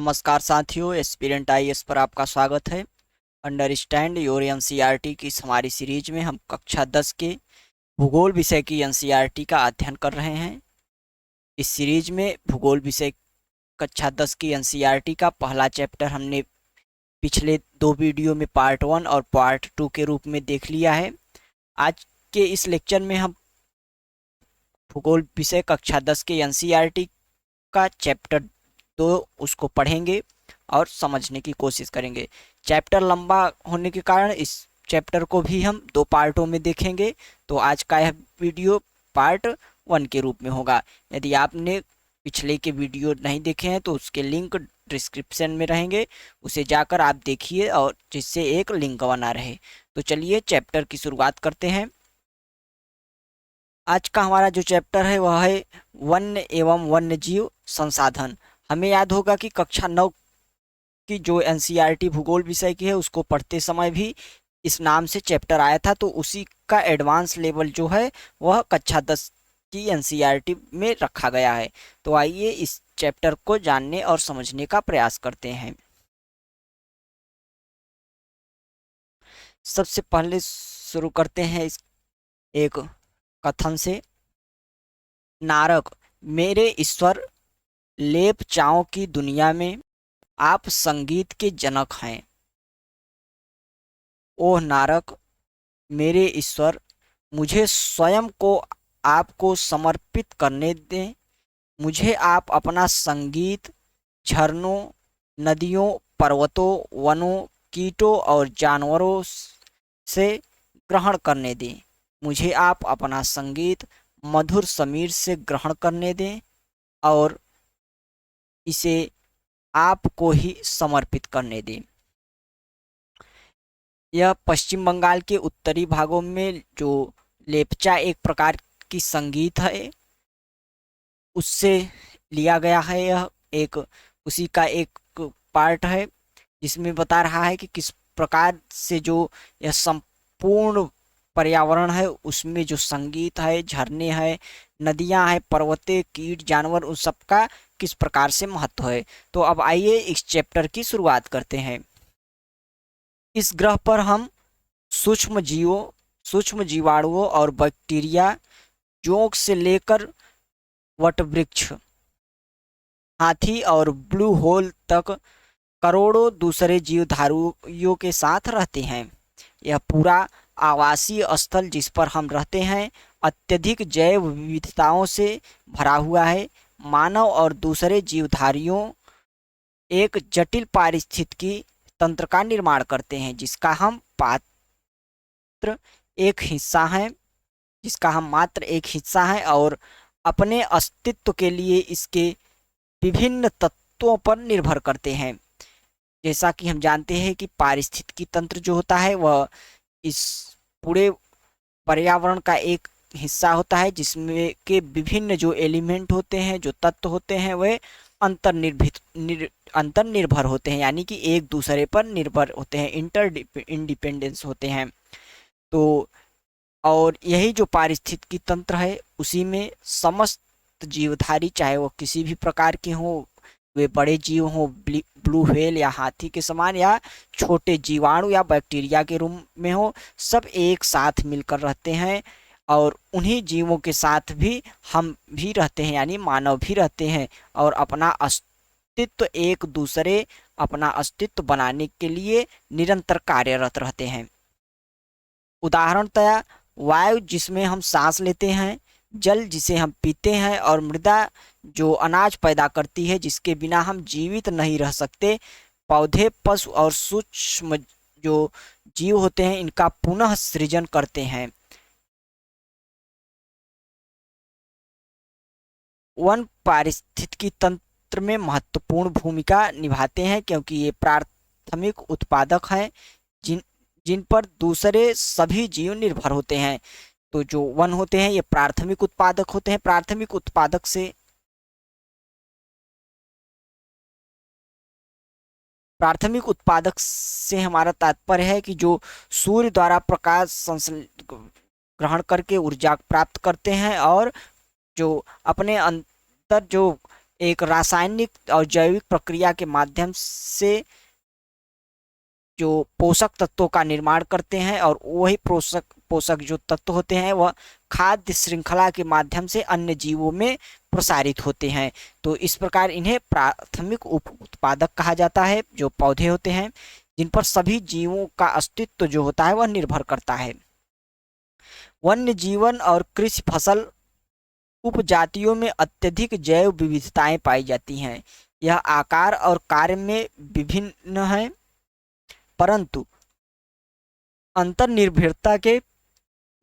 नमस्कार साथियों, aspirant IAS पर आपका स्वागत है। अंडरस्टैंड योर एनसीईआरटी की इस हमारी सीरीज में हम कक्षा 10 के भूगोल विषय की एनसीईआरटी का अध्ययन कर रहे हैं। इस सीरीज में भूगोल विषय कक्षा 10 की एनसीईआरटी का पहला चैप्टर हमने पिछले 2 वीडियो में पार्ट 1 और पार्ट 2 के रूप में देख लिया है। आज के इस लेक्चर में हम भूगोल विषय कक्षा 10 के एनसीईआरटी का चैप्टर 2 उसको पढ़ेंगे और समझने की कोशिश करेंगे। चैप्टर लंबा होने के कारण इस चैप्टर को भी हम 2 पार्टों में देखेंगे। तो आज का यह वीडियो पार्ट 1 के रूप में होगा। यदि आपने पिछले के वीडियो नहीं देखे हैं तो उसके लिंक डिस्क्रिप्शन में रहेंगे, उसे जाकर आप देखिए और जिससे एक लिंक बना रहे। तो चलिए चैप्टर की शुरुआत करते हैं। आज का हमारा जो चैप्टर है वह है वन्य एवं वन्य जीव संसाधन। हमें याद होगा कि कक्षा 9 की जो एनसीईआरटी भूगोल विषय की है उसको पढ़ते समय भी इस नाम से चैप्टर आया था, तो उसी का एडवांस लेवल जो है वह कक्षा 10 की एनसीईआरटी में रखा गया है। तो आइए इस चैप्टर को जानने और समझने का प्रयास करते हैं। सबसे पहले शुरू करते हैं इस एक कथन से। नारक, मेरे ईश्वर, लेपचाओं की दुनिया में आप संगीत के जनक हैं। ओह नारक, मेरे ईश्वर, मुझे स्वयं को आपको समर्पित करने दें। मुझे आप अपना संगीत झरनों, नदियों, पर्वतों, वनों, कीटों और जानवरों से ग्रहण करने दें। मुझे आप अपना संगीत मधुर समीर से ग्रहण करने दें और इसे आपको ही समर्पित करने दें। यह पश्चिम बंगाल के उत्तरी भागों में जो लेपचा एक प्रकार की संगीत है उससे लिया गया है। यह एक उसी का एक पार्ट है जिसमें बता रहा है कि किस प्रकार से जो यह संपूर्ण पर्यावरण है उसमें जो संगीत है, झरने हैं, नदियां हैं, पर्वतें, कीट, जानवर, उन सबका किस प्रकार से महत्व है। तो अब आइए इस चैप्टर की शुरुआत करते हैं। इस ग्रह पर हम सूक्ष्म जीवों, सूक्ष्म जीवाणुओं और बैक्टीरिया, जोंक से लेकर वटवृक्ष, हाथी और ब्लू होल तक करोड़ों दूसरे जीवधारुओं के साथ रहते हैं। यह पूरा आवासीय स्थल जिस पर हम रहते हैं अत्यधिक जैव विविधताओं से भरा हुआ है। मानव और दूसरे जीवधारियों एक जटिल पारिस्थितिकी तंत्र का निर्माण करते हैं जिसका हम एक हिस्सा हैं जिसका हम मात्र एक हिस्सा हैं और अपने अस्तित्व के लिए इसके विभिन्न तत्वों पर निर्भर करते हैं। जैसा कि हम जानते हैं कि पारिस्थितिकी तंत्र जो होता है वह इस पूरे पर्यावरण का एक हिस्सा होता है जिसमें के विभिन्न जो एलिमेंट होते हैं, जो तत्व होते हैं, वे अंतर्निर्भर होते हैं, यानी कि एक दूसरे पर निर्भर होते हैं, इंडिपेंडेंस होते हैं। तो और यही जो पारिस्थितिकी तंत्र है उसी में समस्त जीवधारी, चाहे वो किसी भी प्रकार के हों, वे बड़े जीव हों, ब्लू व्हेल या हाथी के समान, या छोटे जीवाणु या बैक्टीरिया के रूप में हो, सब एक साथ मिलकर रहते हैं। और उन्हीं जीवों के साथ भी हम भी रहते हैं, यानी मानव भी रहते हैं और अपना अस्तित्व एक दूसरे अपना अस्तित्व बनाने के लिए निरंतर कार्यरत रहते हैं। उदाहरणतया वायु जिसमें हम सांस लेते हैं, जल जिसे हम पीते हैं और मृदा जो अनाज पैदा करती है जिसके बिना हम जीवित नहीं रह सकते, पौधे, पशु और सूक्ष्म जो जीव होते हैं इनका पुनः सृजन करते हैं। वन पारिस्थितिकी तंत्र में महत्वपूर्ण भूमिका निभाते हैं क्योंकि ये प्राथमिक उत्पादक हैं जिन जिन पर दूसरे सभी जीव निर्भर होते हैं। तो जो वन होते हैं ये प्राथमिक उत्पादक होते हैं। प्राथमिक उत्पादक से हमारा तात्पर्य है कि जो सूर्य द्वारा प्रकाश ग्रहण करके ऊर्जा प्राप्त करते हैं और जो अपने अंदर जो एक रासायनिक और जैविक प्रक्रिया के माध्यम से जो पोषक तत्वों का निर्माण करते हैं, और वही पोषक पोषक जो तत्व होते हैं वह खाद्य श्रृंखला के माध्यम से अन्य जीवों में प्रसारित होते हैं। तो इस प्रकार इन्हें प्राथमिक उप उत्पादक कहा जाता है, जो पौधे होते हैं जिन पर सभी जीवों का अस्तित्व जो होता है वह निर्भर करता है। वन्य जीवन और कृषि फसल उपजातियों में अत्यधिक जैव विविधताएं पाई जाती हैं। यह आकार और कार्य में विभिन्न है, परंतु अंतर्निर्भरता के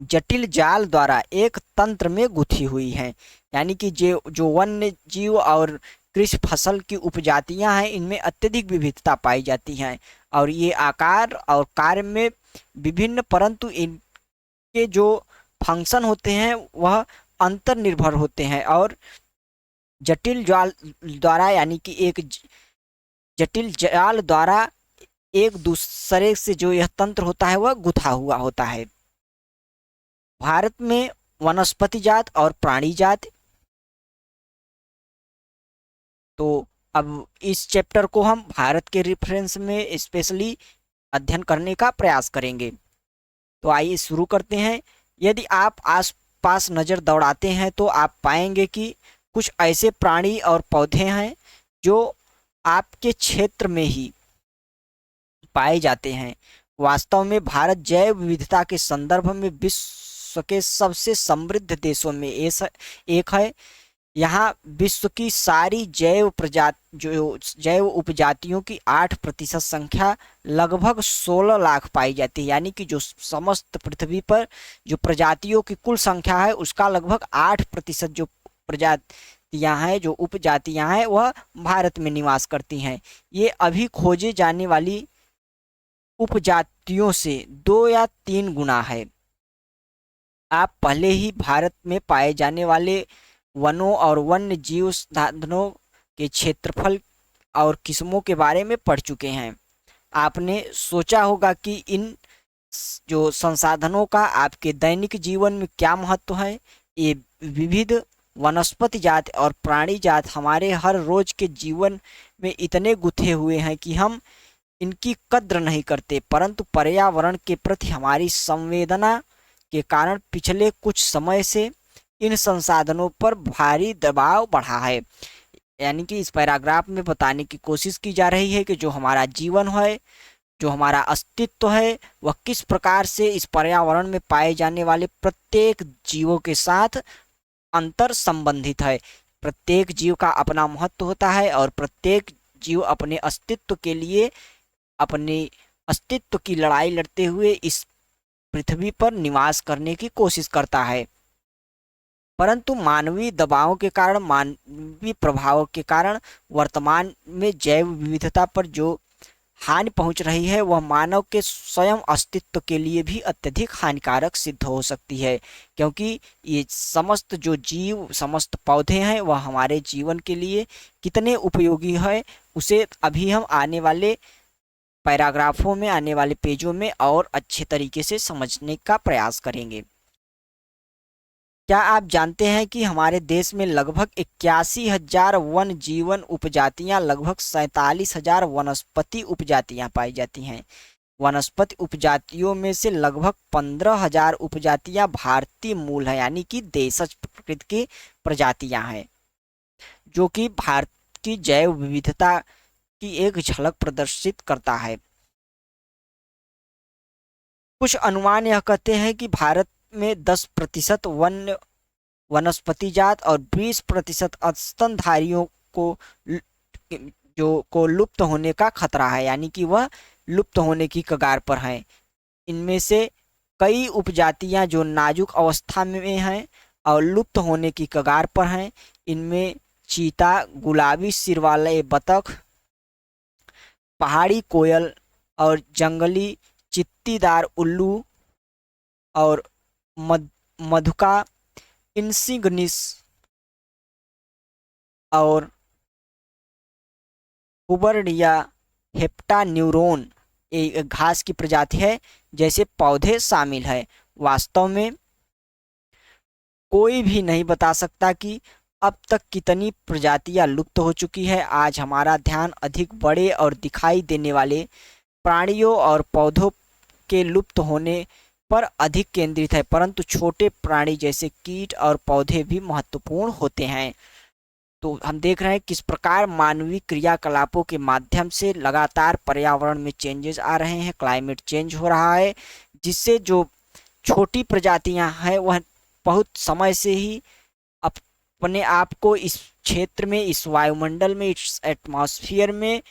जटिल जाल द्वारा एक तंत्र में गुथी हुई है। यानी कि जो वन्य जीव और कृषि फसल की उपजातियां हैं इनमें अत्यधिक विविधता पाई जाती हैं, और ये आकार और कार्य में विभिन्न, परंतु इनके जो फंक्शन होते हैं वह अंतर्निर्भर होते हैं, और जटिल जाल द्वारा यानी कि एक जटिल जाल द्वारा एक दूसरे से जो यह तंत्र होता है वह गुथा हुआ होता है। भारत में वनस्पति जात और प्राणी जात, तो अब इस चैप्टर को हम भारत के रेफरेंस में स्पेशली अध्ययन करने का प्रयास करेंगे। तो आइए शुरू करते हैं। यदि आप आसपास नज़र दौड़ाते हैं तो आप पाएंगे कि कुछ ऐसे प्राणी और पौधे हैं जो आपके क्षेत्र में ही पाए जाते हैं। वास्तव में भारत जैव विविधता के संदर्भ में विश्व के सबसे समृद्ध देशों में एक है। यहाँ विश्व की सारी जैव उपजातियों की 8% संख्या लगभग 16 लाख पाई जाती है। यानी कि जो समस्त पृथ्वी पर जो प्रजातियों की कुल संख्या है उसका लगभग 8% जो प्रजातियां हैं, जो उपजातियां हैं, वह भारत में निवास करती हैं। ये अभी खोजे जाने वाली उपजातियों से 2 या 3 गुना है। आप पहले ही भारत में पाए जाने वाले वनों और वन्य जीव संसाधनों के क्षेत्रफल और किस्मों के बारे में पढ़ चुके हैं। आपने सोचा होगा कि इन जो संसाधनों का आपके दैनिक जीवन में क्या महत्व है। ये विविध वनस्पति जात और प्राणी जात हमारे हर रोज के जीवन में इतने गुथे हुए हैं कि हम इनकी कद्र नहीं करते, परंतु पर्यावरण के प्रति हमारी संवेदना के कारण पिछले कुछ समय से इन संसाधनों पर भारी दबाव बढ़ा है। यानी कि इस पैराग्राफ में बताने की कोशिश की जा रही है कि जो हमारा जीवन है, जो हमारा अस्तित्व है, वह किस प्रकार से इस पर्यावरण में पाए जाने वाले प्रत्येक जीवों के साथ अंतर संबंधित है। प्रत्येक जीव का अपना महत्व होता है और प्रत्येक जीव अपने अस्तित्व के लिए अपने अस्तित्व की लड़ाई लड़ते हुए इस पृथ्वी पर निवास करने की कोशिश करता है। परंतु मानवीय दबावों के कारण, मानवीय प्रभावों के कारण वर्तमान में जैव विविधता पर जो हानि पहुंच रही है वह मानव के स्वयं अस्तित्व के लिए भी अत्यधिक हानिकारक सिद्ध हो सकती है, क्योंकि ये समस्त जो जीव, समस्त पौधे हैं वह हमारे जीवन के लिए कितने उपयोगी है उसे अभी हम आने वाले पैराग्राफों में, आने वाले पेजों में और अच्छे तरीके से समझने का प्रयास करेंगे। क्या आप जानते हैं कि हमारे देश में लगभग 81,000 वन जीवन उपजातियां, लगभग 47,000 वनस्पति उपजातियां पाई जाती हैं। वनस्पति उपजातियों में से लगभग 15,000 उपजातियां भारतीय मूल है, यानी कि देशज प्रकृति की प्रजातियां हैं, जो कि भारत की जैव विविधता की एक झलक प्रदर्शित करता है। कुछ अनुमान यह कहते हैं कि भारत में 10% वनस्पति जात और 20% स्तनधारियों को लुप्त होने का खतरा है, यानी कि वह लुप्त होने की कगार पर हैं। इनमें से कई उपजातियां जो नाजुक अवस्था में हैं और लुप्त होने की कगार पर हैं। इनमें चीता, गुलाबी सिर वाले बतख, पहाड़ी कोयल और जंगली चित्तीदार उल्लू और मधुका इंसिग्निस और हुबर्डिया हेप्टान्यूरोन एक घास की प्रजाति है जैसे पौधे शामिल है। वास्तव में कोई भी नहीं बता सकता कि अब तक कितनी प्रजातियां लुप्त हो चुकी है। आज हमारा ध्यान अधिक बड़े और दिखाई देने वाले प्राणियों और पौधों के लुप्त होने पर अधिक केंद्रित है, परंतु छोटे प्राणी जैसे कीट और पौधे भी महत्वपूर्ण होते हैं। तो हम देख रहे हैं किस प्रकार मानवीय क्रियाकलापों के माध्यम से लगातार पर्यावरण में चेंजेस आ रहे हैं, क्लाइमेट चेंज हो रहा है, जिससे जो छोटी प्रजातियां हैं वह बहुत समय से ही अपने आप को इस क्षेत्र में, इस वायुमंडल में, इस एटमॉस्फेयर में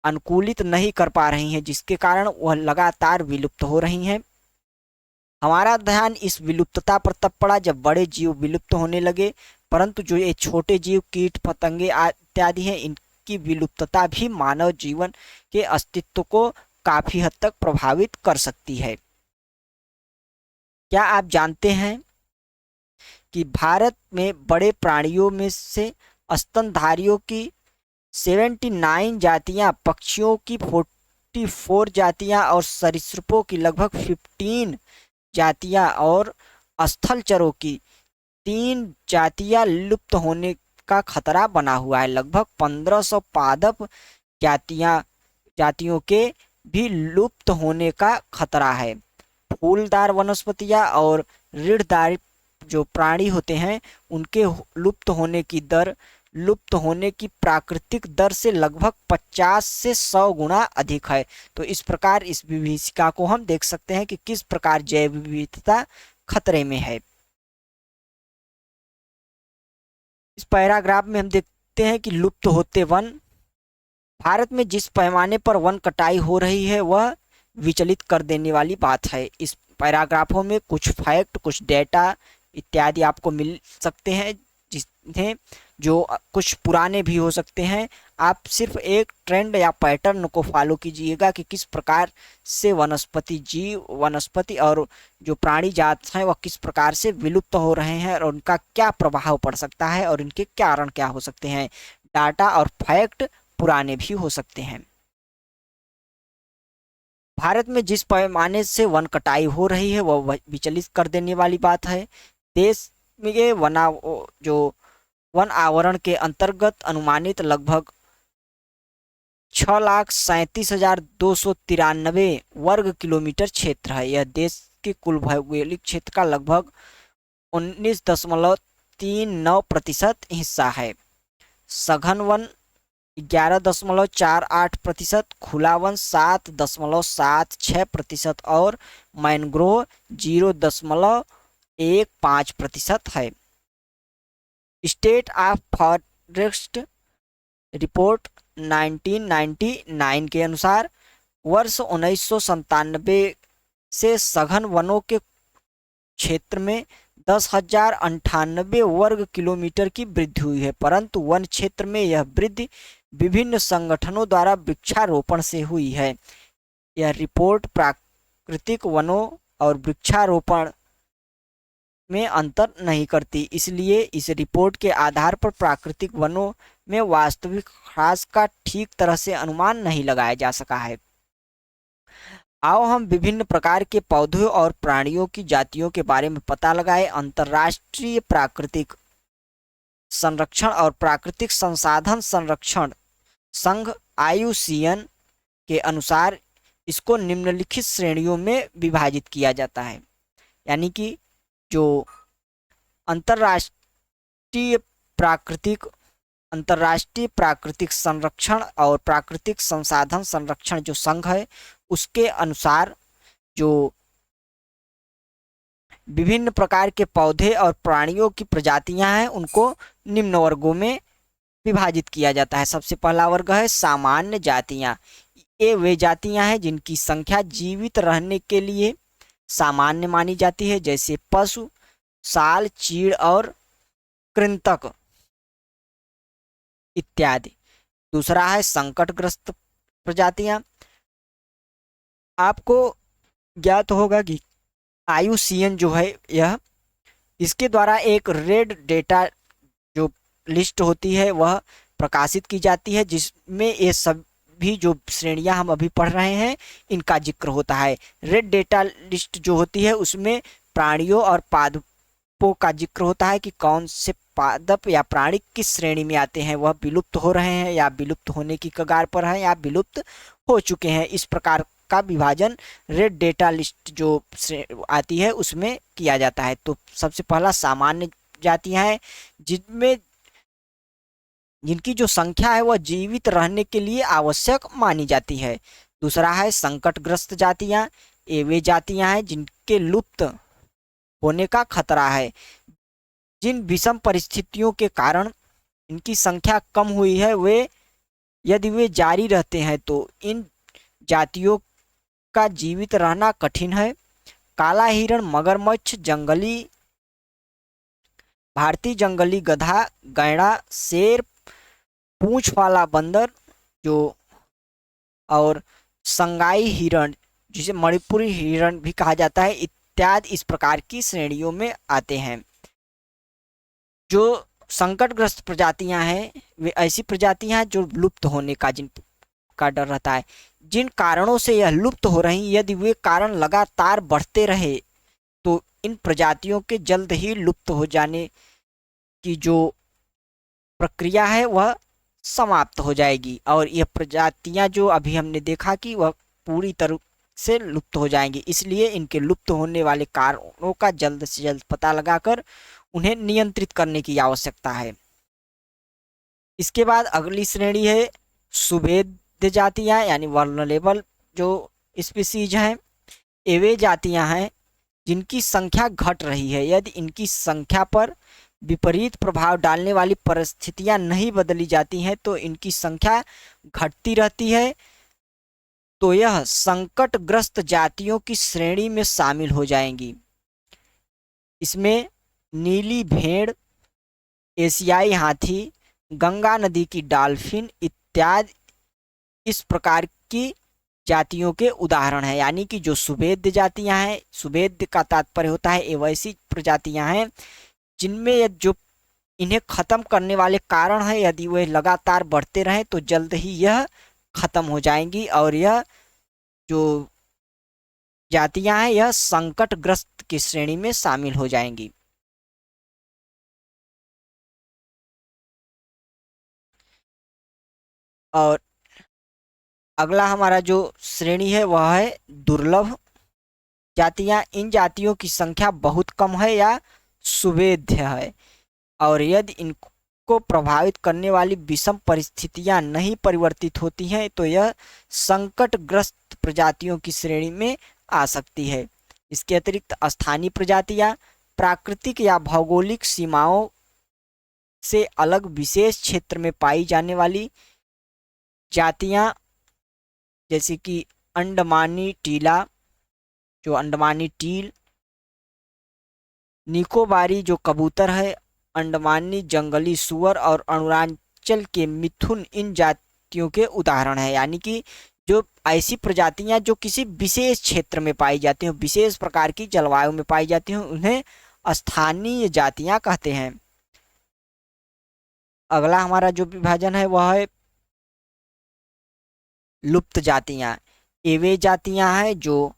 अनुकूलित नहीं कर पा रही हैं, जिसके कारण वह लगातार विलुप्त हो रही हैं। हमारा ध्यान इस विलुप्तता पर तब पड़ा जब बड़े जीव विलुप्त होने लगे, परंतु जो ये छोटे जीव, कीट पतंगे इत्यादि हैं, इनकी विलुप्तता भी मानव जीवन के अस्तित्व को काफी हद तक प्रभावित कर सकती है। क्या आप जानते हैं कि भारत में बड़े प्राणियों में से स्तनधारियों की 79 जातियां, पक्षियों की 44 जातियां और सरीसृपों की लगभग 15 जातियां और स्थलचरों की 3 जातियां लुप्त होने का खतरा बना हुआ है। लगभग 1500 पादप जातियों के भी लुप्त होने का खतरा है। फूलदार वनस्पतियां और रीढ़दार जो प्राणी होते हैं, उनके लुप्त होने की प्राकृतिक दर से लगभग 50 से 100 गुना अधिक है। तो इस प्रकार इस विभीषिका को हम देख सकते हैं कि किस प्रकार जैव विविधता खतरे में है। इस पैराग्राफ में हम देखते हैं कि लुप्त होते वन। भारत में जिस पैमाने पर वन कटाई हो रही है वह विचलित कर देने वाली बात है। इस पैराग्राफों में कुछ फैक्ट, कुछ डेटा इत्यादि आपको मिल सकते हैं, जिन्हें जो कुछ पुराने भी हो सकते हैं। आप सिर्फ एक ट्रेंड या पैटर्न को फॉलो कीजिएगा कि किस प्रकार से वनस्पति और जो प्राणी जात हैं वह किस प्रकार से विलुप्त हो रहे हैं और उनका क्या प्रभाव पड़ सकता है और इनके कारण क्या हो सकते हैं। डाटा और फैक्ट पुराने भी हो सकते हैं। भारत में जिस पैमाने से वन कटाई हो रही है वह विचलित कर देने वाली बात है। देश में जो वन आवरण के अंतर्गत अनुमानित लगभग 6,37,293 वर्ग किलोमीटर क्षेत्र है। यह देश के कुल भौगोलिक क्षेत्र का लगभग 19.39% हिस्सा है। सघन वन 11.48%, खुला वन 7.76% और मैनग्रोव 0.15% है। स्टेट ऑफ फॉरेस्ट रिपोर्ट 1999 के अनुसार वर्ष 1997 से सघन वनों के क्षेत्र में 10,098 वर्ग किलोमीटर की वृद्धि हुई है, परंतु वन क्षेत्र में यह वृद्धि विभिन्न संगठनों द्वारा वृक्षारोपण से हुई है। यह रिपोर्ट प्राकृतिक वनों और वृक्षारोपण में अंतर नहीं करती, इसलिए इस रिपोर्ट के आधार पर प्राकृतिक वनों में वास्तविक ह्रास का ठीक तरह से अनुमान नहीं लगाया जा सका है। आओ हम विभिन्न प्रकार के पौधों और प्राणियों की जातियों के बारे में पता लगाएं। अंतर्राष्ट्रीय प्राकृतिक संरक्षण और प्राकृतिक संसाधन संरक्षण संघ IUCN के अनुसार इसको निम्नलिखित श्रेणियों में विभाजित किया जाता है। यानी कि जो अंतर्राष्ट्रीय प्राकृतिक संरक्षण और प्राकृतिक संसाधन संरक्षण जो संघ है, उसके अनुसार जो विभिन्न प्रकार के पौधे और प्राणियों की प्रजातियां हैं उनको निम्न वर्गों में विभाजित किया जाता है। सबसे पहला वर्ग है सामान्य जातियां। ये वे जातियां हैं जिनकी संख्या जीवित रहने के लिए सामान्य मानी जाती है, जैसे पशु, साल, चीड़ और कृंतक इत्यादि। दूसरा है संकटग्रस्त प्रजातियां। आपको ज्ञात होगा कि IUCN जो है यह इसके द्वारा एक रेड डेटा जो लिस्ट होती है वह प्रकाशित की जाती है, जिसमें ये सभी जो श्रेणियां हम अभी पढ़ रहे हैं इनका जिक्र होता है। रेड डेटा लिस्ट जो होती है उसमें प्राणियों और पादपों का जिक्र होता है कि कौन से पादप या प्राणी किस श्रेणी में आते हैं, वह विलुप्त हो रहे हैं या विलुप्त होने की कगार पर हैं या विलुप्त हो चुके हैं। इस प्रकार का विभाजन रेड डेटा लिस्ट जो आती है उसमें किया जाता है। तो सबसे पहला सामान्य जातियां हैं जिनमें जिनकी जो संख्या है वह जीवित रहने के लिए आवश्यक मानी जाती है। दूसरा है संकटग्रस्त जातियां। ये वे जातियां हैं जिनके लुप्त होने का खतरा है। जिन विषम परिस्थितियों के कारण इनकी संख्या कम हुई है, वे यदि वे जारी रहते हैं तो इन जातियों का जीवित रहना कठिन है। काला हिरण, मगरमच्छ, भारतीय जंगली गधा, गैंडा, शेर, पूंछ वाला बंदर जो और संगाई हिरण जिसे मणिपुरी हिरण भी कहा जाता है इत्यादि इस प्रकार की श्रेणियों में आते हैं। जो संकटग्रस्त प्रजातियां हैं वे ऐसी प्रजातियां हैं जो लुप्त होने का जिनका डर रहता है। जिन कारणों से यह लुप्त हो रही, यदि वे कारण लगातार बढ़ते रहे तो इन प्रजातियों के जल्द ही लुप्त हो जाने की जो प्रक्रिया है वह समाप्त हो जाएगी और यह प्रजातियां जो अभी हमने देखा कि वह पूरी तरह से लुप्त हो जाएंगी। इसलिए इनके लुप्त होने वाले कारणों का जल्द से जल्द पता लगाकर उन्हें नियंत्रित करने की आवश्यकता है। इसके बाद अगली श्रेणी है सुभेद्य जातियां यानी वल्नरेबल जो स्पीसीज हैं। ये वे जातियां हैं जिनकी संख्या घट रही है। यदि इनकी संख्या पर विपरीत प्रभाव डालने वाली परिस्थितियां नहीं बदली जाती हैं तो इनकी संख्या घटती रहती है। तो यह संकटग्रस्त जातियों की श्रेणी में शामिल हो जाएंगी। इसमें नीली भेड़, एशियाई हाथी, गंगा नदी की डॉल्फिन इत्यादि इस प्रकार की जातियों के उदाहरण हैं। यानी कि जो सुभेद्य जातियां हैं, सुभेद्य का तात्पर्य होता है ये वैसी प्रजातियां हैं जिनमें जो इन्हें खत्म करने वाले कारण है यदि वे लगातार बढ़ते रहें तो जल्द ही यह खत्म हो जाएंगी और यह जो जातियां हैं यह संकटग्रस्त की श्रेणी में शामिल हो जाएंगी। और अगला हमारा जो श्रेणी है वह है दुर्लभ जातियां। इन जातियों की संख्या बहुत कम है या सुभेद्य है और यदि इनको प्रभावित करने वाली विषम परिस्थितियां नहीं परिवर्तित होती हैं तो यह संकटग्रस्त प्रजातियों की श्रेणी में आ सकती है। इसके अतिरिक्त स्थानीय प्रजातियां प्राकृतिक या भौगोलिक सीमाओं से अलग विशेष क्षेत्र में पाई जाने वाली जातियां जैसे कि अंडमानी टीला जो अंडमानी टील, निकोबारी जो कबूतर है, अंडमानी जंगली सुअर और अरुणाचल के मिथुन इन जातियों के उदाहरण है। यानी कि जो ऐसी प्रजातियां जो किसी विशेष क्षेत्र में पाई जाती हैं, विशेष प्रकार की जलवायु में पाई जाती हैं, उन्हें स्थानीय जातियां कहते हैं। अगला हमारा जो विभाजन है वह है लुप्त जातियां। ये वे जातियां हैं जो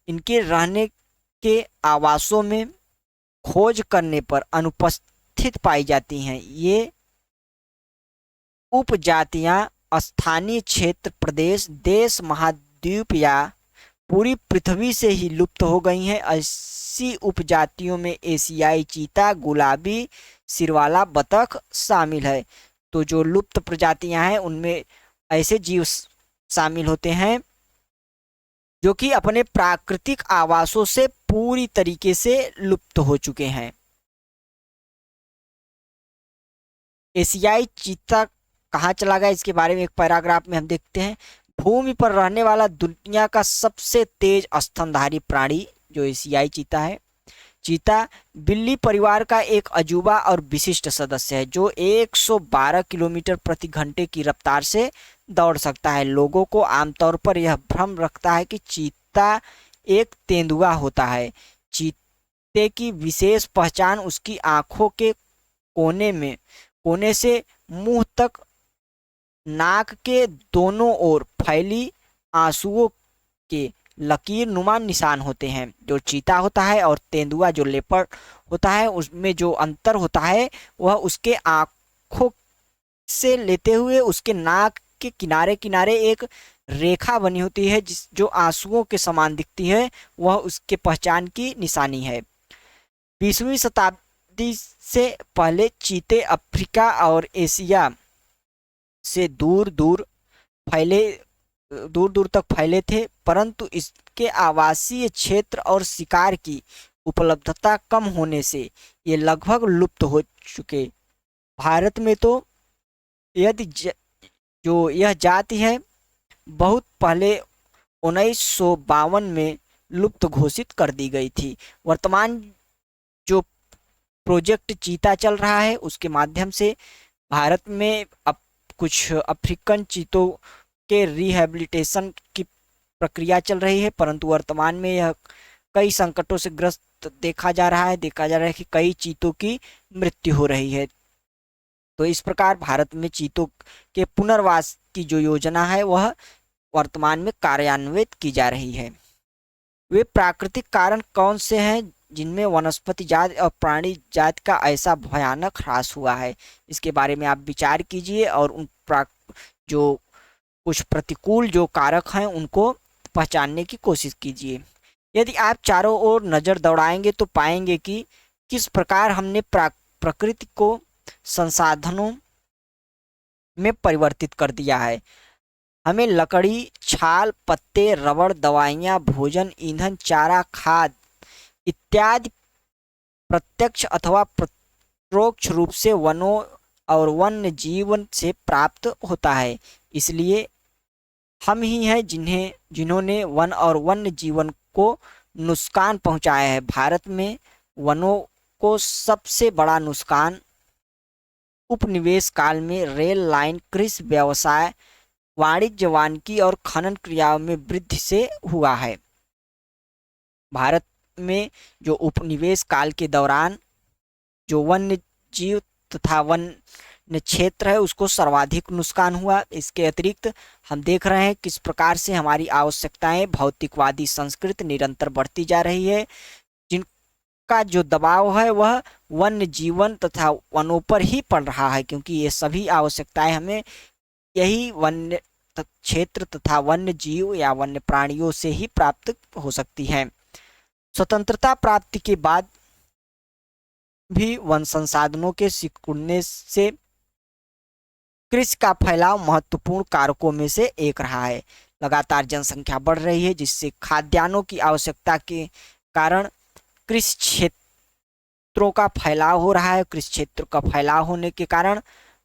इनके रहने के आवासों में खोज करने पर अनुपस्थित पाई जाती हैं। ये उपजातियां स्थानीय क्षेत्र, प्रदेश, देश, महाद्वीप या पूरी पृथ्वी से ही लुप्त हो गई हैं। ऐसी उपजातियों में एशियाई चीता, गुलाबी सिरवाला बतख शामिल है। तो जो लुप्त प्रजातियां हैं उनमें ऐसे जीव शामिल होते हैं जो कि अपने प्राकृतिक आवासों से पूरी तरीके से लुप्त हो चुके हैं। एशियाई चीता कहाँ चला गया इसके बारे में एक पैराग्राफ में हम देखते हैं। भूमि पर रहने वाला दुनिया का सबसे तेज स्तनधारी प्राणी जो एशियाई चीता है। चीता बिल्ली परिवार का एक अजूबा और विशिष्ट सदस्य है जो 112 किलोमीटर प्रति घंटे की रफ्तार से दौड़ सकता है। लोगों को आमतौर पर यह भ्रम रखता है कि चीता एक तेंदुआ होता है। चीते की विशेष पहचान उसकी आंखों के कोने से मुंह तक नाक के दोनों ओर फैली आंसुओं के लकीर नुमा निशान होते हैं। जो चीता होता है और तेंदुआ जो लेपर्ड होता है, उसमें जो अंतर होता है वह उसके आँखों से लेते हुए उसके नाक के किनारे किनारे एक रेखा बनी होती है जो आंसुओं के समान दिखती है, वह उसके पहचान की निशानी है। 20वीं शताब्दी से पहले चीते अफ्रीका और एशिया से दूर दूर तक फैले थे, परंतु इसके आवासीय क्षेत्र और शिकार की उपलब्धता कम होने से ये लगभग लुप्त हो चुके। भारत में तो यदि जो यह जाति है बहुत पहले 1952 में लुप्त घोषित कर दी गई थी। वर्तमान जो प्रोजेक्ट चीता चल रहा है उसके माध्यम से भारत में अब कुछ अफ्रीकन चीतों के रिहैबिलिटेशन की प्रक्रिया चल रही है, परंतु वर्तमान में यह कई संकटों से ग्रस्त देखा जा रहा है कि कई चीतों की मृत्यु हो रही है। तो इस प्रकार भारत में चीतों के पुनर्वास की जो योजना है वह वर्तमान में कार्यान्वित की जा रही है। वे प्राकृतिक कारण कौन से हैं जिनमें वनस्पति जाति और प्राणी जाति का ऐसा भयानक ह्रास हुआ है? इसके बारे में आप विचार कीजिए और उन जो कुछ प्रतिकूल जो कारक हैं उनको पहचानने की कोशिश कीजिए। यदि आप चारों ओर नज़र दौड़ाएंगे तो पाएंगे कि किस प्रकार हमने प्रकृति को संसाधनों में परिवर्तित कर दिया है। हमें लकड़ी, छाल, पत्ते, रबड़, दवाइयाँ, भोजन, ईंधन, चारा, खाद इत्यादि प्रत्यक्ष अथवा परोक्ष रूप से वनों और वन्य जीवन से प्राप्त होता है। इसलिए हम ही हैं जिन्होंने वन और वन्य जीवन को नुकसान पहुंचाया है। भारत में वनों को सबसे बड़ा नुकसान उपनिवेश काल में रेल लाइन, कृषि व्यवसाय, वाणिज्य, वानिकी और खनन क्रियाओं में वृद्धि से हुआ है। भारत में जो उपनिवेश काल के दौरान जो वन्य जीव तथा वन्य क्षेत्र है उसको सर्वाधिक नुकसान हुआ। इसके अतिरिक्त हम देख रहे हैं किस प्रकार से हमारी आवश्यकताएं भौतिकवादी संस्कृति निरंतर बढ़ती जा रही है, जिनका जो दबाव है वह वन्य जीवन तथा वनों पर ही पड़ रहा है, क्योंकि ये सभी आवश्यकताएं हमें यही वन्य क्षेत्र तथा वन्य जीव या वन्य प्राणियों से ही प्राप्त हो सकती हैं। स्वतंत्रता प्राप्ति के बाद भी वन संसाधनों के सिकुड़ने से कृषि का फैलाव महत्वपूर्ण कारकों में से एक रहा है। लगातार जनसंख्या बढ़ रही है, जिससे खाद्यान्नों की आवश्यकता के कारण कृषि क्षेत्रों का फैलाव हो रहा है। कृषि क्षेत्र का फैलाव होने के कारण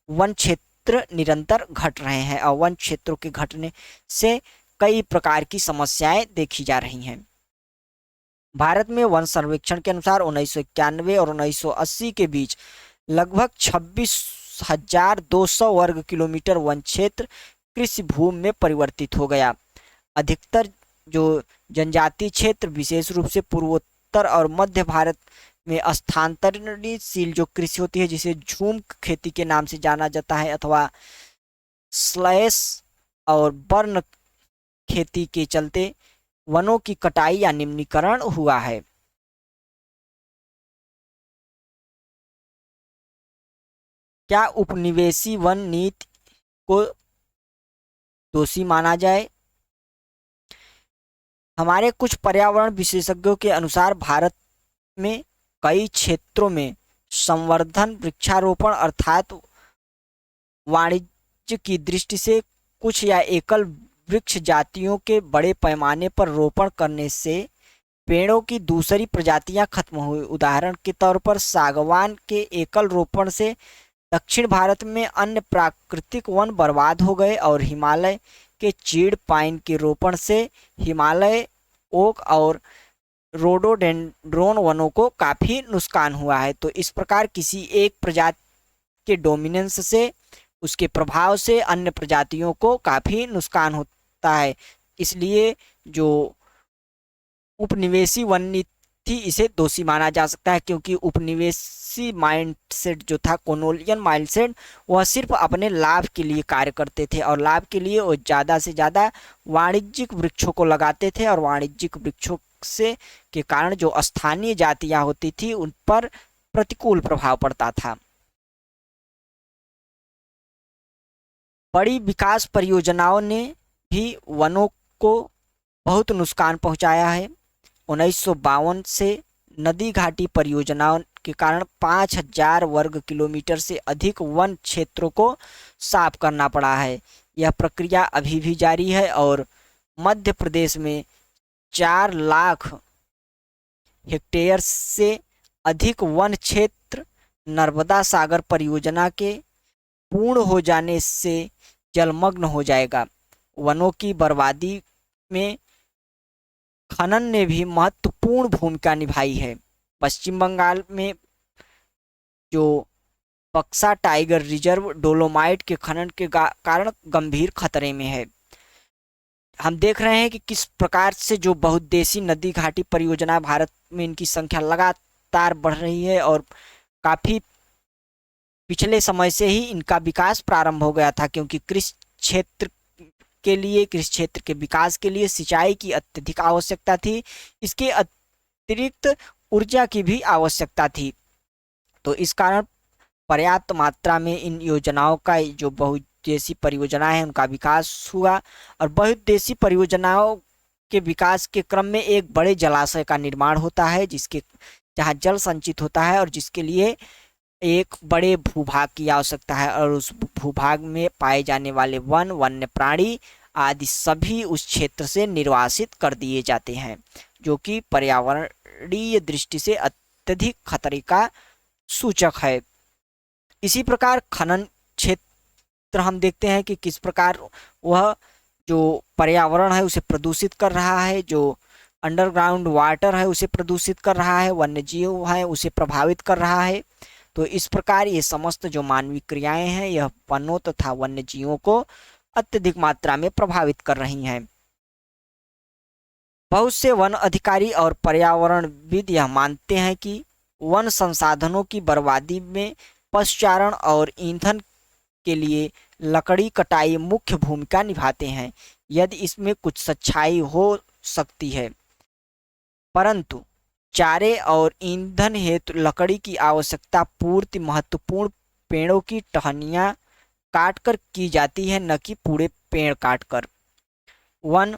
वन क्षेत्र निरंतर घट रहे हैं और वन क्षेत्रों के घटने से कई प्रकार की समस्याएं देखी जा रही हैं। भारत में वन सर्वेक्षण के अनुसार 1991 और 1980 के बीच लगभग 26,200 वर्ग किलोमीटर वन क्षेत्र कृषि भूमि में परिवर्तित हो गया। अधिकतर जो जनजातीय क्षेत्र विशेष रूप से पूर्वोत्तर और मध्य भारत में स्थानांतरणशील जो कृषि होती है, जिसे झूम खेती के नाम से जाना जाता है अथवा स्लैश और बर्न खेती के चलते वनों की कटाई या निम्नीकरण हुआ है। क्या उपनिवेशी वन नीति को दोषी माना जाए? हमारे कुछ पर्यावरण विशेषज्ञों के अनुसार भारत में कई क्षेत्रों में संवर्धन, वृक्षारोपण अर्थात वाणिज्य की दृष्टि से कुछ या एकल वृक्ष जातियों के बड़े पैमाने पर रोपण करने से पेड़ों की दूसरी प्रजातियां खत्म हुई। उदाहरण के तौर पर सागवान के एकल रोपण से दक्षिण भारत में अन्य प्राकृतिक वन बर्बाद हो गए और हिमालय के चीड़ पाइन के रोपण से हिमालय ओक और रोडोडेंड्रोन वनों को काफ़ी नुकसान हुआ है। तो इस प्रकार किसी एक प्रजाति के डोमिनेंस से, उसके प्रभाव से अन्य प्रजातियों को काफ़ी नुकसान होता है। इसलिए जो उपनिवेशी वन थी, इसे दोषी माना जा सकता है, क्योंकि उपनिवेशी माइंडसेट जो था, कॉलोनियल माइंडसेट, वह सिर्फ अपने लाभ के लिए कार्य करते थे और लाभ के लिए वो ज़्यादा से ज़्यादा वाणिज्यिक वृक्षों को लगाते थे और वाणिज्यिक वृक्षों से के कारण जो स्थानीय जातियां होती थी उन पर प्रतिकूल प्रभाव पड़ता था। बड़ी विकास परियोजनाओं ने भी वनों को बहुत नुकसान पहुंचाया है। 1952 से नदी घाटी परियोजनाओं के कारण 5000 वर्ग किलोमीटर से अधिक वन क्षेत्रों को साफ करना पड़ा है। यह प्रक्रिया अभी भी जारी है और मध्य प्रदेश में 4 लाख हेक्टेयर से अधिक वन क्षेत्र नर्मदा सागर परियोजना के पूर्ण हो जाने से जलमग्न हो जाएगा। वनों की बर्बादी में खनन ने भी महत्वपूर्ण भूमिका निभाई है। पश्चिम बंगाल में जो बक्सा टाइगर रिजर्व डोलोमाइट के खनन के कारण गंभीर खतरे में है। हम देख रहे हैं कि किस प्रकार से जो बहुउद्देशीय नदी घाटी परियोजना भारत में इनकी संख्या लगातार बढ़ रही है और काफी पिछले समय से ही इनका विकास प्रारंभ हो गया था, क्योंकि कृषि क्षेत्र के विकास के लिए सिंचाई की अत्यधिक आवश्यकता थी। इसके अतिरिक्त ऊर्जा की भी आवश्यकता थी। तो इस कारण पर्याप्त मात्रा में इन योजनाओं का जो बहुउद्देशीय परियोजनाएं हैं उनका विकास हुआ और बहुउद्देशीय परियोजनाओं के विकास के क्रम में एक बड़े जलाशय का निर्माण होता है, जहाँ जल संचित होता है और जिसके लिए एक बड़े भूभाग की आवश्यकता है और उस भूभाग में पाए जाने वाले वन्य प्राणी आदि सभी उस क्षेत्र से निर्वासित कर दिए जाते हैं, जो कि पर्यावरणीय दृष्टि से अत्यधिक खतरे का सूचक है। इसी प्रकार खनन क्षेत्र हम देखते हैं कि किस प्रकार वह जो पर्यावरण है उसे प्रदूषित कर रहा है, जो अंडरग्राउंड वाटर है उसे प्रदूषित कर रहा है, वन्य जीव है उसे प्रभावित कर रहा है। तो इस प्रकार ये समस्त जो मानवीय क्रियाएं हैं यह वनों तथा वन्य जीवों को अत्यधिक मात्रा में प्रभावित कर रही हैं। बहुत से वन अधिकारी और पर्यावरणविद यह मानते हैं कि वन संसाधनों की बर्बादी में पशुचारण और ईंधन के लिए लकड़ी कटाई मुख्य भूमिका निभाते हैं। यदि इसमें कुछ सच्चाई हो सकती है, परंतु चारे और ईंधन हेतु लकड़ी की आवश्यकता पूर्ति महत्वपूर्ण पेड़ों की टहनियाँ काटकर की जाती है, न कि पूरे पेड़ काटकर। वन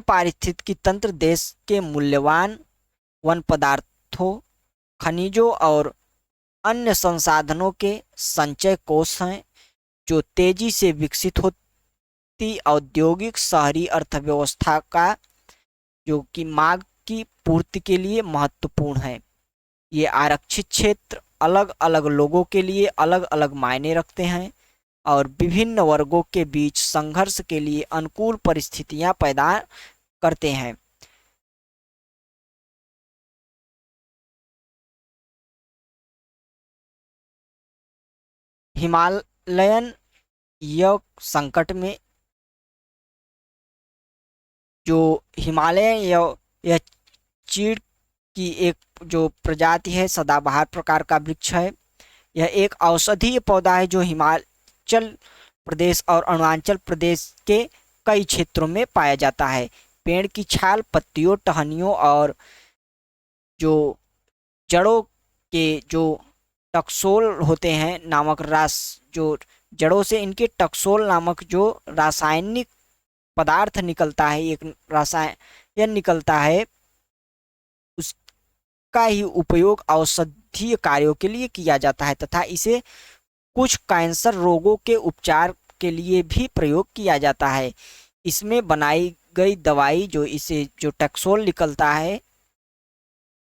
पारिस्थितिकी तंत्र देश के मूल्यवान वन पदार्थों, खनिजों और अन्य संसाधनों के संचय कोष हैं, जो तेजी से विकसित होती औद्योगिक शहरी अर्थव्यवस्था का जो कि मांग की पूर्ति के लिए महत्वपूर्ण है। ये आरक्षित क्षेत्र अलग अलग लोगों के लिए अलग अलग मायने रखते हैं और विभिन्न वर्गों के बीच संघर्ष के लिए अनुकूल परिस्थितियां पैदा करते हैं। हिमालयन यह संकट में जो हिमालय यह चीड़ की एक जो प्रजाति है, सदाबहार प्रकार का वृक्ष है। यह एक औषधीय पौधा है जो हिमाचल प्रदेश और अरुणाचल प्रदेश के कई क्षेत्रों में पाया जाता है। पेड़ की छाल, पत्तियों, टहनियों और जो जड़ों के जो टक्सोल होते हैं नामक जो जड़ों से इनके टक्सोल नामक जो रासायनिक पदार्थ निकलता है, एक रसायन निकलता है, उसका ही उपयोग औषधीय कार्यों के लिए किया जाता है तथा इसे कुछ कैंसर रोगों के उपचार के लिए भी प्रयोग किया जाता है। इसमें बनाई गई दवाई जो टक्सोल निकलता है,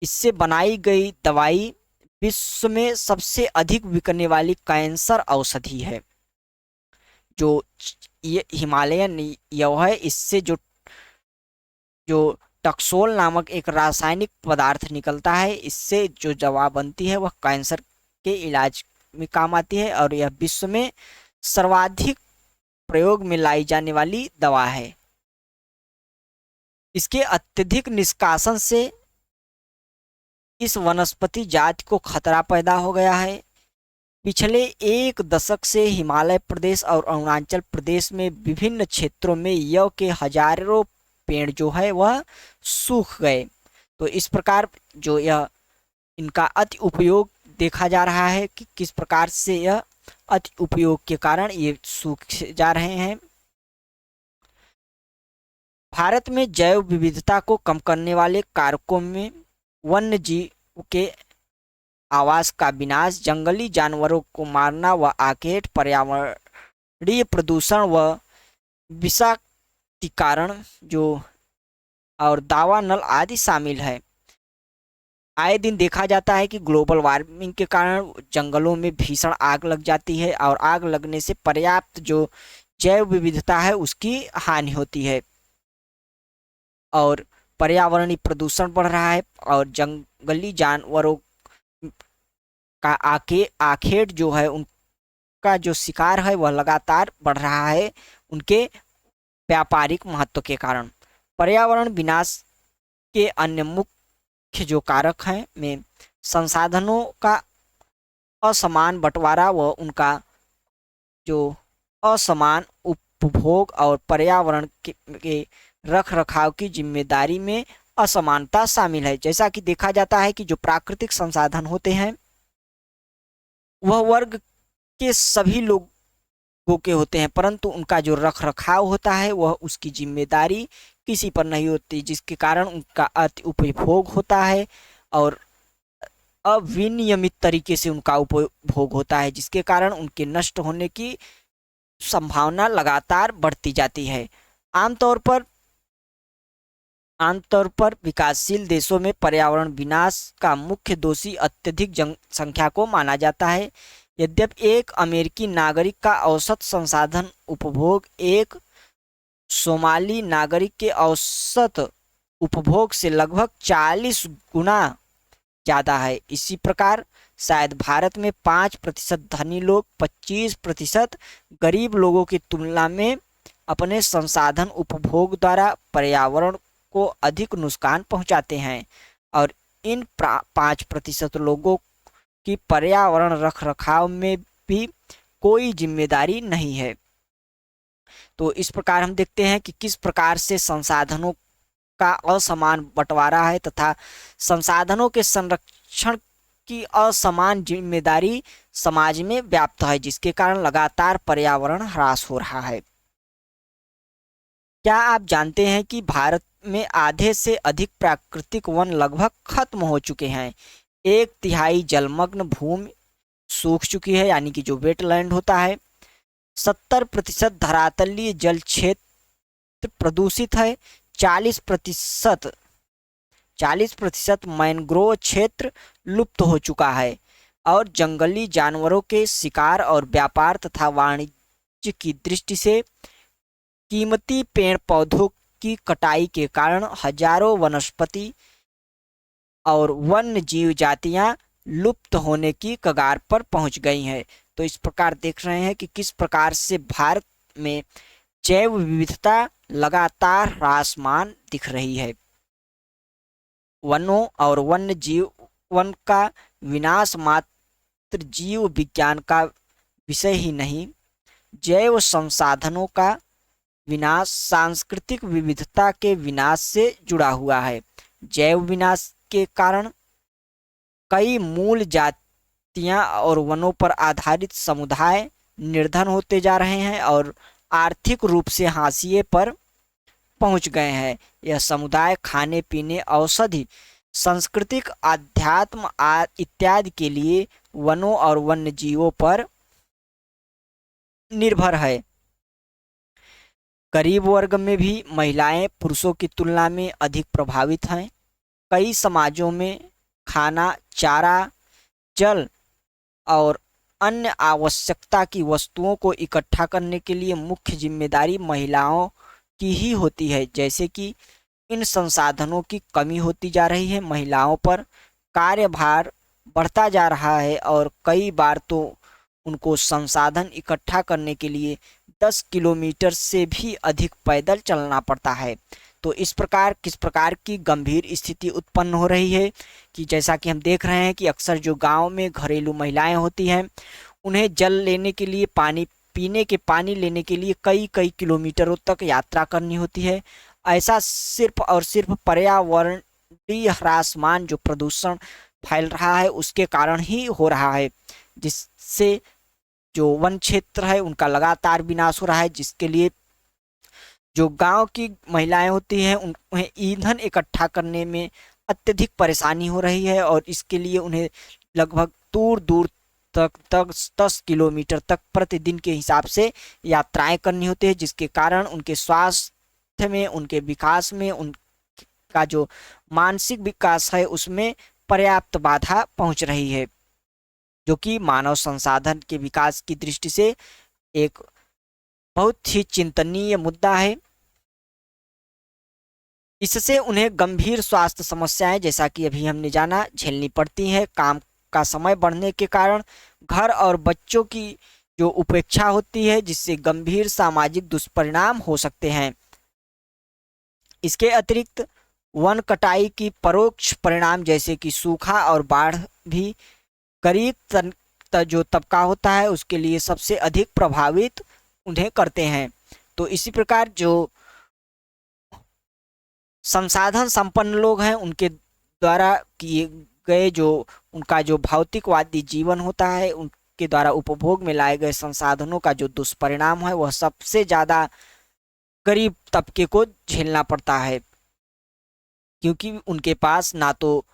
इससे बनाई गई दवाई विश्व में सबसे अधिक बिकने वाली कैंसर औषधि है। जो ये हिमालयन यह है, इससे जो टक्सोल नामक एक रासायनिक पदार्थ निकलता है, इससे जो दवा बनती है वह कैंसर के इलाज में काम आती है और यह विश्व में सर्वाधिक प्रयोग में लाई जाने वाली दवा है। इसके अत्यधिक निष्कासन से इस वनस्पति जाति को खतरा पैदा हो गया है। पिछले एक दशक से हिमालय प्रदेश और अरुणाचल प्रदेश में विभिन्न क्षेत्रों में यव के हजारों पेड़ जो है वह सूख गए। तो इस प्रकार जो यह इनका अति उपयोग देखा जा रहा है कि किस प्रकार से यह अति उपयोग के कारण ये सूख जा रहे हैं। भारत में जैव विविधता को कम करने वाले कारकों में वन्य जीव के आवास का विनाश, जंगली जानवरों को मारना व आखेट, पर्यावरणीय प्रदूषण व विषाक्तीकरण जो और दावानल आदि शामिल है। आए दिन देखा जाता है कि ग्लोबल वार्मिंग के कारण जंगलों में भीषण आग लग जाती है और आग लगने से पर्याप्त जो जैव विविधता है उसकी हानि होती है और पर्यावरणीय प्रदूषण बढ़ रहा है और जंगली जानवरों का आखेट जो है उनका जो शिकार है वह लगातार बढ़ रहा है उनके व्यापारिक महत्व के कारण। पर्यावरण विनाश के अन्य मुख्य जो कारक हैं में संसाधनों का असमान बंटवारा व उनका जो असमान उपभोग और पर्यावरण के रख रखाव की जिम्मेदारी में असमानता शामिल है। जैसा कि देखा जाता है कि जो प्राकृतिक संसाधन होते हैं वह वर्ग के सभी लोगों के होते हैं, परंतु उनका जो रख रखाव होता है वह उसकी जिम्मेदारी किसी पर नहीं होती, जिसके कारण उनका अति उपभोग होता है और अविनियमित तरीके से उनका उपभोग होता है, जिसके कारण उनके नष्ट होने की संभावना लगातार बढ़ती जाती है। आमतौर पर विकासशील देशों में पर्यावरण विनाश का मुख्य दोषी अत्यधिक जनसंख्या को माना जाता है। यद्यपि एक अमेरिकी नागरिक का औसत संसाधन उपभोग एक सोमाली नागरिक के औसत उपभोग से लगभग 40 गुना ज़्यादा है। इसी प्रकार शायद भारत में 5% धनी लोग 25% गरीब लोगों की तुलना में अपने संसाधन उपभोग द्वारा पर्यावरण को अधिक नुकसान पहुंचाते हैं और इन 5% लोगों की पर्यावरण रखरखाव में भी कोई जिम्मेदारी नहीं है। तो इस प्रकार हम देखते हैं कि किस प्रकार से संसाधनों का असमान बंटवारा है तथा संसाधनों के संरक्षण की असमान जिम्मेदारी समाज में व्याप्त है, जिसके कारण लगातार पर्यावरण ह्रास हो रहा है। क्या आप जानते हैं कि भारत में आधे से अधिक प्राकृतिक वन लगभग खत्म हो चुके हैं? 1/3 जलमग्न भूमि सूख चुकी है, यानी कि जो वेटलैंड होता है। 70% धरातलीय जल क्षेत्र प्रदूषित है। 40% मैंग्रोव क्षेत्र लुप्त हो चुका है और जंगली जानवरों के शिकार और व्यापार तथा वाणिज्य की दृष्टि से कीमती पेड़ पौधों की कटाई के कारण हजारों वनस्पति और वन्य जीव जातियां लुप्त होने की कगार पर पहुंच गई हैं। तो इस प्रकार देख रहे हैं कि किस प्रकार से भारत में जैव विविधता लगातार ह्रासमान दिख रही है। वनों और वन्य जीवन का विनाश मात्र जीव विज्ञान का विषय ही नहीं, जैव संसाधनों का विनाश सांस्कृतिक विविधता के विनाश से जुड़ा हुआ है। जैव विनाश के कारण कई मूल जातियां और वनों पर आधारित समुदाय निर्धन होते जा रहे हैं और आर्थिक रूप से हाशिए पर पहुंच गए हैं। यह समुदाय खाने पीने, औषधि, सांस्कृतिक, आध्यात्म इत्यादि के लिए वनों और वन्य जीवों पर निर्भर है। गरीब वर्ग में भी महिलाएं पुरुषों की तुलना में अधिक प्रभावित हैं। कई समाजों में खाना, चारा, जल और अन्य आवश्यकता की वस्तुओं को इकट्ठा करने के लिए मुख्य जिम्मेदारी महिलाओं की ही होती है। जैसे कि इन संसाधनों की कमी होती जा रही है, महिलाओं पर कार्यभार बढ़ता जा रहा है और कई बार तो उनको संसाधन इकट्ठा करने के लिए 10 किलोमीटर से भी अधिक पैदल चलना पड़ता है। तो इस प्रकार किस प्रकार की गंभीर स्थिति उत्पन्न हो रही है कि जैसा कि हम देख रहे हैं कि अक्सर जो गांव में घरेलू महिलाएं होती हैं, उन्हें जल लेने के लिए, पानी लेने के लिए कई कई किलोमीटरों तक यात्रा करनी होती है। ऐसा सिर्फ और सिर्फ पर्यावरणीय ह्रासमान जो प्रदूषण फैल रहा है उसके कारण ही हो रहा है, जिससे जो वन क्षेत्र है उनका लगातार विनाश हो रहा है, जिसके लिए जो गांव की महिलाएं होती हैं उन्हें ईंधन इकट्ठा करने में अत्यधिक परेशानी हो रही है और इसके लिए उन्हें लगभग दूर दूर तक 10 किलोमीटर तक प्रतिदिन के हिसाब से यात्राएं करनी होती है, जिसके कारण उनके स्वास्थ्य में, उनके विकास में, उनका जो मानसिक विकास है उसमें पर्याप्त बाधा पहुंच रही है, जो कि मानव संसाधन के विकास की दृष्टि से एक बहुत ही चिंतनीय मुद्दा है। इससे उन्हें गंभीर स्वास्थ्य समस्याएं, जैसा कि अभी हमने जाना, झेलनी पड़ती हैं। काम का समय बढ़ने के कारण घर और बच्चों की जो उपेक्षा होती है, जिससे गंभीर सामाजिक दुष्परिणाम हो सकते हैं। इसके अतिरिक्त वन कटाई की परोक्ष परिणाम जैसे कि सूखा और बाढ़ भी गरीब जो तबका होता है उसके लिए सबसे अधिक प्रभावित उन्हें करते हैं। तो इसी प्रकार जो संसाधन संपन्न लोग हैं उनके द्वारा किए गए जो उनका जो भौतिकवादी जीवन होता है, उनके द्वारा उपभोग में लाए गए संसाधनों का जो दुष्परिणाम है वह सबसे ज़्यादा गरीब तबके को झेलना पड़ता है, क्योंकि उनके पास ना तो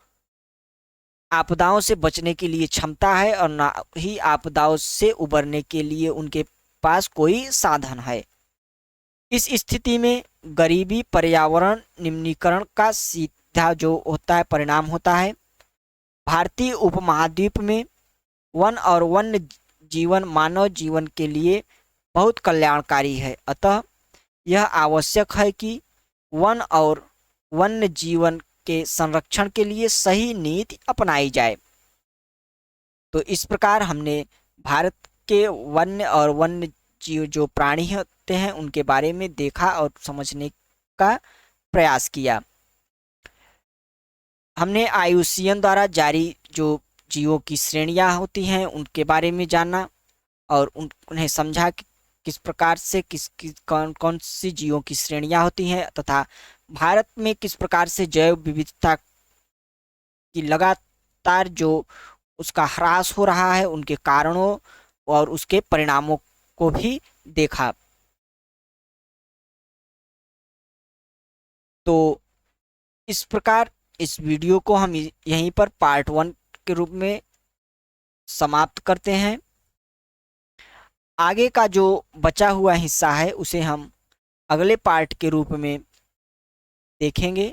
आपदाओं से बचने के लिए क्षमता है और ना ही आपदाओं से उबरने के लिए उनके पास कोई साधन है। इस स्थिति में गरीबी पर्यावरण निम्नीकरण का सीधा जो होता है परिणाम होता है। भारतीय उपमहाद्वीप में वन और वन्य जीवन मानव जीवन के लिए बहुत कल्याणकारी है, अतः यह आवश्यक है कि वन और वन्य जीवन के संरक्षण के लिए सही नीति अपनाई जाए। तो इस प्रकार हमने भारत के वन्य और वन्य जीव जो प्राणी होते हैं उनके बारे में देखा और समझने का प्रयास किया। हमने IUCN द्वारा जारी जो जीवों की श्रेणियां होती हैं उनके बारे में जाना और उन्हें समझा कि किस प्रकार से कौन कौन सी जीवों की श्रेणियां होती हैं तथा भारत में किस प्रकार से जैव विविधता की लगातार जो उसका ह्रास हो रहा है, उनके कारणों और उसके परिणामों को भी देखा। तो इस प्रकार इस वीडियो को हम यहीं पर पार्ट 1 के रूप में समाप्त करते हैं। आगे का जो बचा हुआ हिस्सा है उसे हम अगले पार्ट के रूप में देखेंगे,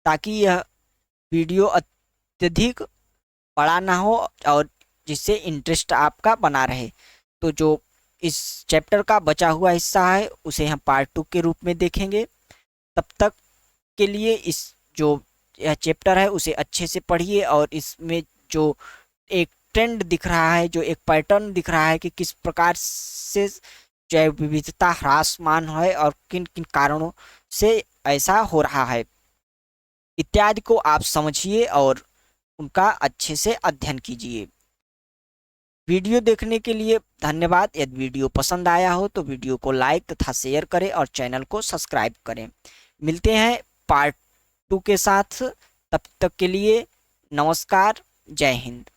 ताकि यह वीडियो अत्यधिक बड़ा ना हो और जिससे इंटरेस्ट आपका बना रहे। तो जो इस चैप्टर का बचा हुआ हिस्सा है उसे हम पार्ट 2 के रूप में देखेंगे। तब तक के लिए इस जो यह चैप्टर है उसे अच्छे से पढ़िए और इसमें जो एक ट्रेंड दिख रहा है, जो एक पैटर्न दिख रहा है कि किस प्रकार से जैव विविधता ह्रासमान है और किन किन कारणों से ऐसा हो रहा है इत्यादि को आप समझिए और उनका अच्छे से अध्ययन कीजिए। वीडियो देखने के लिए धन्यवाद। यदि वीडियो पसंद आया हो तो वीडियो को लाइक तथा शेयर करें और चैनल को सब्सक्राइब करें। मिलते हैं पार्ट 2 के साथ, तब तक के लिए नमस्कार, जय हिंद।